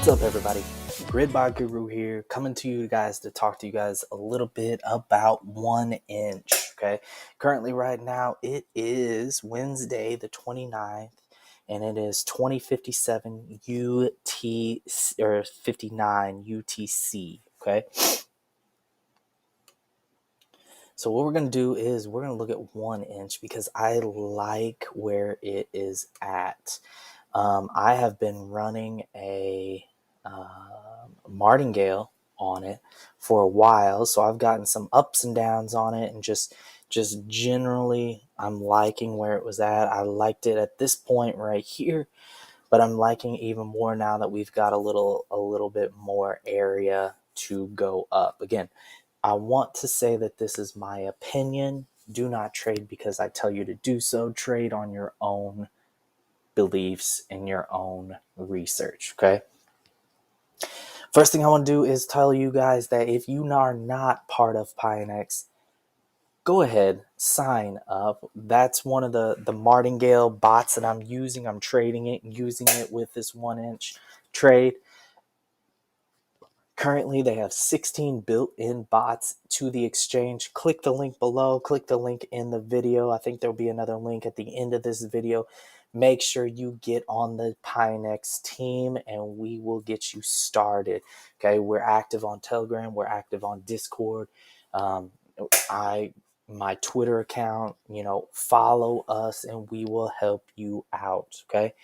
What's up, everybody? Grid by Guru here, coming to you guys to talk to you guys a little bit about 1inch. Okay, currently, right now, it is Wednesday, the 29th, and it is 2057 UT or 59 UTC. Okay, so what we're gonna do is we're gonna look at 1inch because I like where it is at. I have been running a martingale on it for a while, so I've gotten some ups and downs on it, and just generally I'm liking where it was at. I liked it at this point right here, but I'm liking even more now that we've got a little bit more area to go up. Again, I want to say that this is my opinion. Do not trade because I tell you to do so. Trade on your own beliefs and your own research. Okay, first thing I want to do is tell you guys that if you are not part of Pionex, go ahead, sign up. That's one of the martingale bots that I'm using. I'm trading it and using it with this 1inch trade. Currently, they have 16 built-in bots to the exchange. Click the link below. Click the link in the video. I think there'll be another link at the end of this video. Make sure you get on the Pionex team and we will get you started. Okay, we're active on Telegram. We're active on Discord. My Twitter account, follow us and we will help you out. Okay.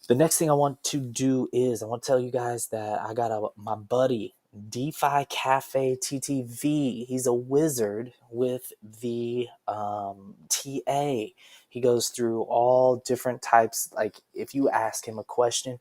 The next thing I want to do is I want to tell you guys that I got my buddy DeFi Cafe TTV. He's a wizard with the TA. He goes through all different types. Like if you ask him a question,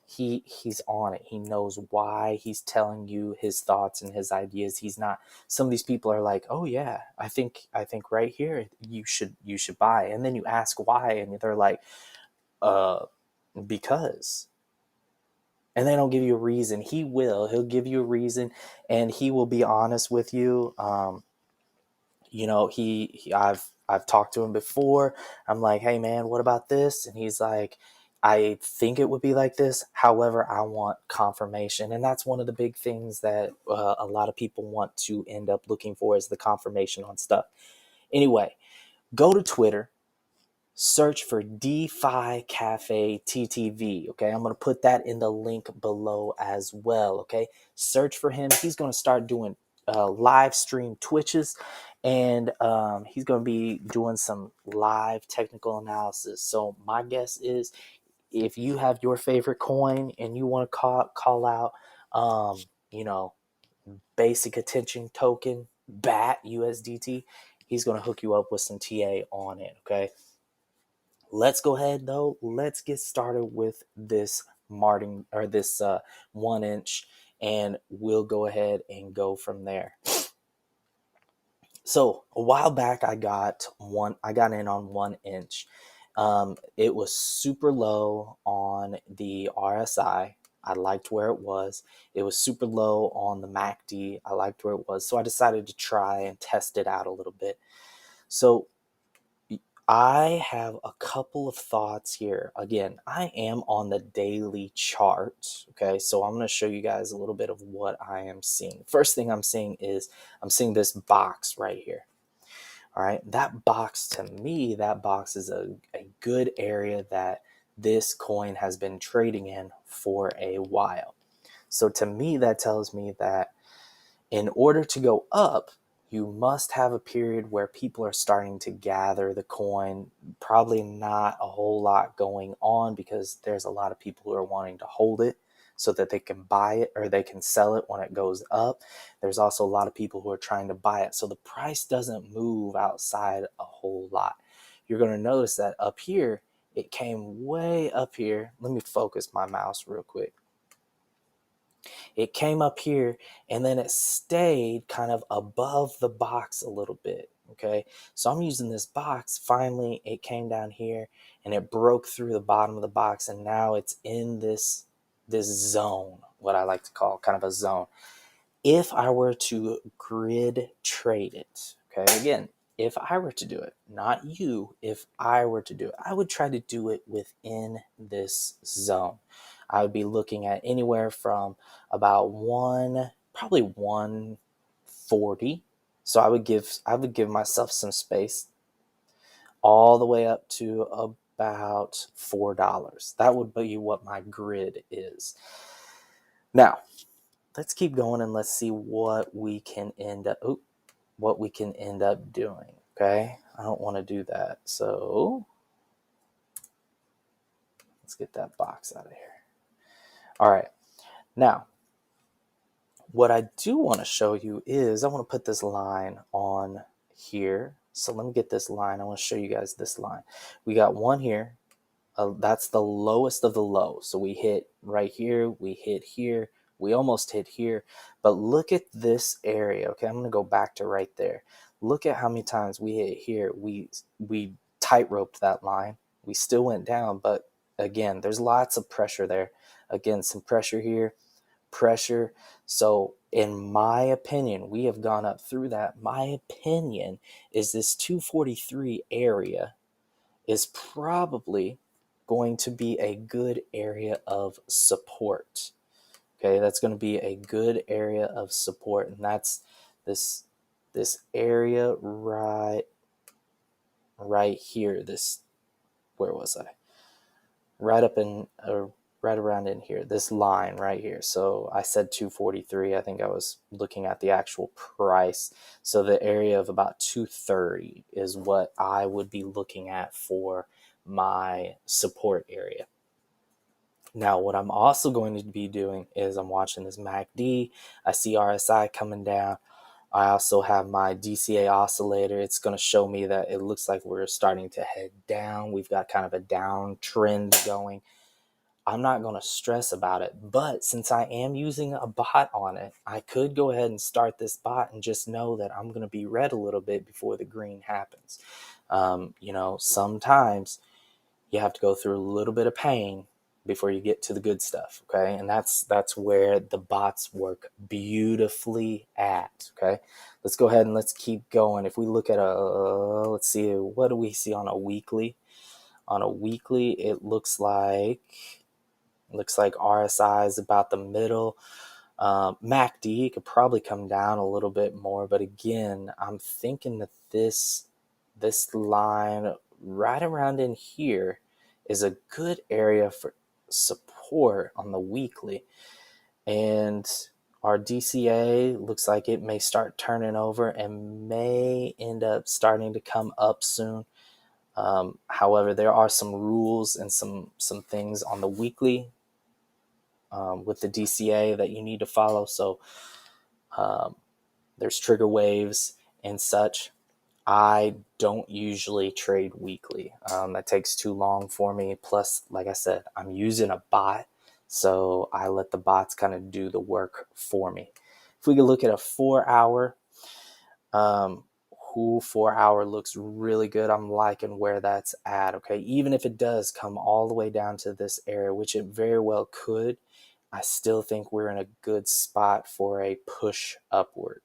he's on it. He knows why. He's telling you his thoughts and his ideas. He's not. Some of these people are like, oh yeah, I think right here you should buy, and then you ask why, and they're like, because, and they don't give you a reason. He'll give you a reason, and he will be honest with you. I've talked to him before. I'm like, hey man, what about this? And he's like, I think it would be like this, however I want confirmation. And that's one of the big things that a lot of people want to end up looking for, is the confirmation on stuff. Anyway, go to Twitter, search for DeFi Cafe TTV. Okay, I'm going to put that in the link below as well. Okay, search for him. He's going to start doing live stream Twitches, and he's going to be doing some live technical analysis. So my guess is, if you have your favorite coin and you want to call out, basic attention token, BAT USDT, he's going to hook you up with some TA on it. Okay. Let's go ahead though. Let's get started with this 1inch, and we'll go ahead and go from there. So a while back, I got in on 1inch. It was super low on the RSI. I liked where it was. It was super low on the MACD. I liked where it was. So I decided to try and test it out a little bit. So I have a couple of thoughts here. Again, I am on the daily chart. Okay, so I'm going to show you guys a little bit of what I am seeing. First thing I'm seeing is I'm seeing this box right here. All right, that box, to me, that box is a good area that this coin has been trading in for a while. So to me, that tells me that in order to go up, you must have a period where people are starting to gather the coin. Probably not a whole lot going on, because there's a lot of people who are wanting to hold it so that they can buy it or they can sell it when it goes up. There's also a lot of people who are trying to buy it. So the price doesn't move outside a whole lot. You're going to notice that up here, it came way up here. Let me focus my mouse real quick. It came up here and then it stayed kind of above the box a little bit. Okay, so I'm using this box. Finally, it came down here and it broke through the bottom of the box, and now it's in this zone, what I like to call kind of a zone. If I were to grid trade it, okay, again, if I were to do it, not you, if I were to do it, I would try to do it within this zone. I would be looking at anywhere from about probably 140. So I would give myself some space all the way up to about $4. That would be what my grid is. Now, let's keep going and let's see what we can end up doing. Okay, I don't want to do that, so let's get that box out of here. All right, now what I do want to show you is I want to put this line on here. So let me get this line. I want to show you guys this line. We got one here. That's the lowest of the low. So we hit right here, we hit here, we almost hit here. But look at this area. Okay, I'm going to go back to right there. Look at how many times we hit here. We tightroped that line. We still went down, but again, there's lots of pressure there. Again, some pressure here, pressure. So in my opinion, we have gone up through that. My opinion is this 243 area is probably going to be a good area of support. Okay, that's going to be a good area of support, and that's this area right here. Where was I? Right up in right around in here, this line right here. So I said 243. I think I was looking at the actual price. So the area of about 230 is what I would be looking at for my support area. Now, what I'm also going to be doing is I'm watching this MACD. I see RSI coming down. I also have my DCA oscillator. It's going to show me that it looks like we're starting to head down. We've got kind of a downtrend going. I'm not going to stress about it, but since I am using a bot on it, I could go ahead and start this bot and just know that I'm going to be red a little bit before the green happens. Sometimes you have to go through a little bit of pain before you get to the good stuff. Okay. And that's where the bots work beautifully at. Okay. Let's go ahead and let's keep going. If we look at let's see, what do we see on a weekly? On a weekly, it looks like RSI is about the middle. MACD could probably come down a little bit more, but again, I'm thinking that this line right around in here is a good area for support on the weekly. And our DCA looks like it may start turning over and may end up starting to come up soon. However, there are some rules and some things on the weekly with the DCA that you need to follow. So there's trigger waves and such. I don't usually trade weekly. That takes too long for me. Plus, like I said, I'm using a bot, so I let the bots kind of do the work for me. If we could look at a 4-hour, 4-hour looks really good. I'm liking where that's at. Okay, even if it does come all the way down to this area, which it very well could, I still think we're in a good spot for a push upward.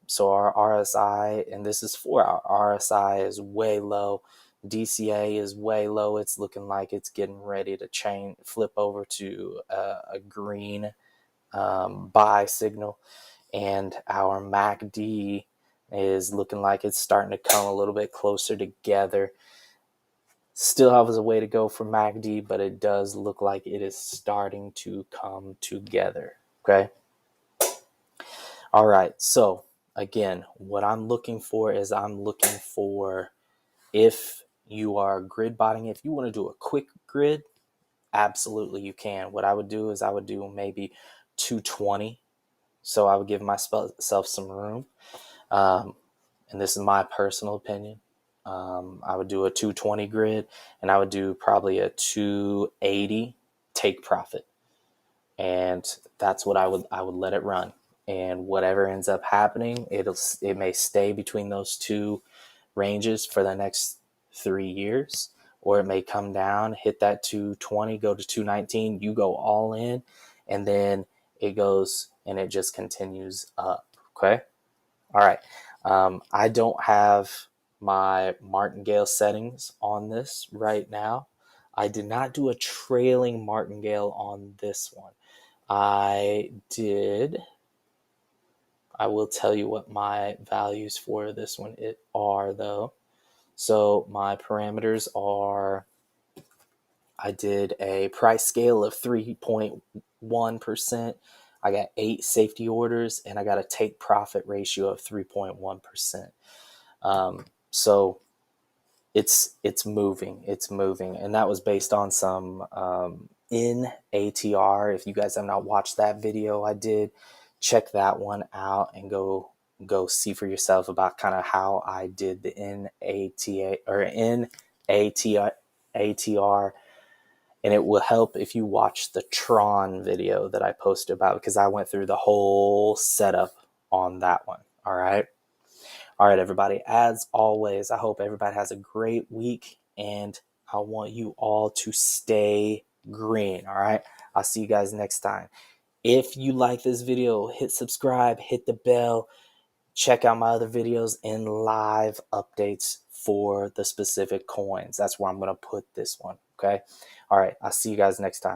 So our RSI, and this is 4-hour, RSI is way low. DCA is way low. It's looking like it's getting ready to flip over to a green buy signal. And our MACD is looking like it's starting to come a little bit closer together. Still has a way to go for MACD, but it does look like it is starting to come together. Okay. All right. So again, what I'm looking for is if you are grid botting, if you want to do a quick grid, absolutely you can. What I would do is I would do maybe 220. So I would give myself some room. And this is my personal opinion. I would do a 220 grid, and I would do probably a 280 take profit. And that's what I would let it run. And whatever ends up happening, it may stay between those two ranges for the next 3 years, or it may come down, hit that 220, go to 219, you go all in, and then it goes and it just continues up. Okay. All right. I don't have my martingale settings on this right now. I did not do a trailing martingale on this one. I will tell you what my values for this one are though. So my parameters are, I did a price scale of 3.1%. I got 8 safety orders, and I got a take profit ratio of 3.1%. So it's moving, and that was based on some in ATR. If you guys have not watched that video I did, check that one out and go see for yourself about kind of how I did the NATA or ATR, and it will help if you watch the Tron video that I posted about, because I went through the whole setup on that one. All right, everybody. As always, I hope everybody has a great week, and I want you all to stay green. All right. I'll see you guys next time. If you like this video, hit subscribe, hit the bell, check out my other videos and live updates for the specific coins. That's where I'm going to put this one. Okay. All right. I'll see you guys next time.